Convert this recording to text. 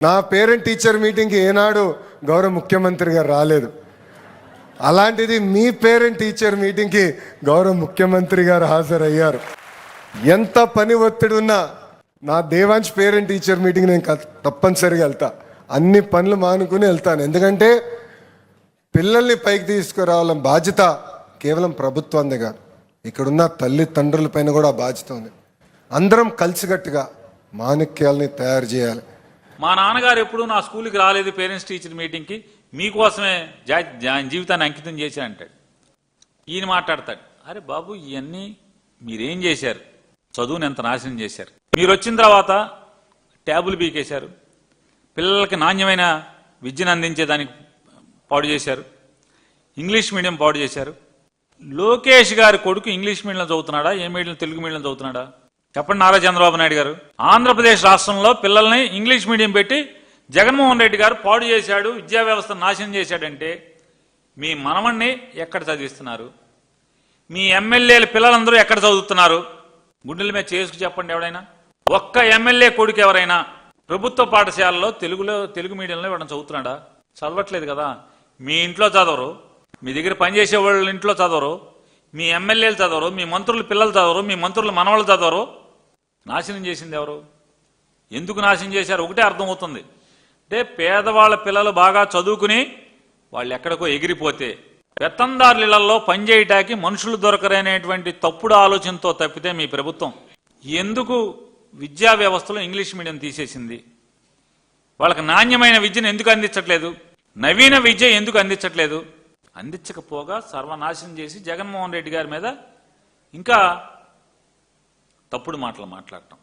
నా parent teacher మీటింగ్కి ఏనాడు గౌరవ ముఖ్యమంత్రి గారు రాలేదు. అలాంటిది మీ పేరెంట్ టీచర్ మీటింగ్కి గౌరవ ముఖ్యమంత్రి గారు హాజరయ్యారు. ఎంత పని ఒత్తిడి ఉన్నా నా దేవాంశ్ పేరెంట్ టీచర్ మీటింగ్ నేను తప్పనిసరిగా వెళ్తా. అన్ని పనులు మానుకుని వెళ్తాను. ఎందుకంటే పిల్లల్ని పైకి తీసుకురావాలని బాధ్యత కేవలం ప్రభుత్వందే కాదు, ఇక్కడున్న తల్లిదండ్రులపైన కూడా బాధ్యత ఉంది. అందరం కలిసికట్టుగా మాణిక్యాలని తయారు చేయాలి. మా నాన్నగారు ఎప్పుడు నా స్కూల్కి రాలేదు పేరెంట్స్ టీచర్ మీటింగ్కి, మీకోసమే జీవితాన్ని అంకితం చేశాను అంటాడు. ఈయన మాట్లాడతాడు, అరే బాబు ఇవన్నీ మీరేం చేశారు, చదువుని ఎంత నాశనం చేశారు. మీరు వచ్చిన తర్వాత ట్యాబులు బీకేశారు, పిల్లలకి నాణ్యమైన విద్యను అందించేదానికి పాడు చేశారు, ఇంగ్లీష్ మీడియం పాడు చేశారు. లోకేష్ గారి కొడుకు ఇంగ్లీష్ మీడియంలో చదువుతున్నాడా, ఏ మీడియం తెలుగు మీడియం చదువుతున్నాడా చెప్పండి. నారా చంద్రబాబు నాయుడు గారు ఆంధ్రప్రదేశ్ రాష్ట్రంలో పిల్లల్ని ఇంగ్లీష్ మీడియం పెట్టి జగన్మోహన్ రెడ్డి గారు పాడు చేశాడు, విద్యా వ్యవస్థను నాశనం చేశాడంటే మీ మనవణ్ణి ఎక్కడ చదివిస్తున్నారు? మీ ఎమ్మెల్యేల పిల్లలందరూ ఎక్కడ చదువుతున్నారు? గుండెల మీద చేసుకు చెప్పండి. ఎవడైనా ఒక్క ఎమ్మెల్యే కొడుకు ఎవరైనా ప్రభుత్వ పాఠశాలలో తెలుగు మీడియంలో ఇవ్వడం చదువుతున్నాడా? చదవట్లేదు కదా. మీ ఇంట్లో చదవరు, మీ దగ్గర పనిచేసే వాళ్ళ ఇంట్లో చదవరు, మీ ఎమ్మెల్యేలు చదవరు, మీ మంత్రుల పిల్లలు చదవరు, మీ మంత్రుల మనవాళ్ళు చదవరు. నాశనం చేసింది ఎవరు? ఎందుకు నాశనం చేశారు? ఒకటే అర్థమవుతుంది, అంటే పేదవాళ్ళ పిల్లలు బాగా చదువుకుని వాళ్ళు ఎక్కడికో ఎగిరిపోతే పెత్తందారుల ఇళ్లలో పనిచేయటానికి మనుషులు దొరకరనేటువంటి తప్పుడు ఆలోచనతో తప్పితే మీ ప్రభుత్వం ఎందుకు విద్యా వ్యవస్థలో ఇంగ్లీష్ మీడియం తీసేసింది? వాళ్ళకి నాణ్యమైన విద్యను ఎందుకు అందించట్లేదు? నవీన విద్య ఎందుకు అందించట్లేదు? అందించకపోగా సర్వనాశనం చేసి జగన్మోహన్ రెడ్డి గారి మీద ఇంకా తప్పుడు మాటలు మాట్లాడటం.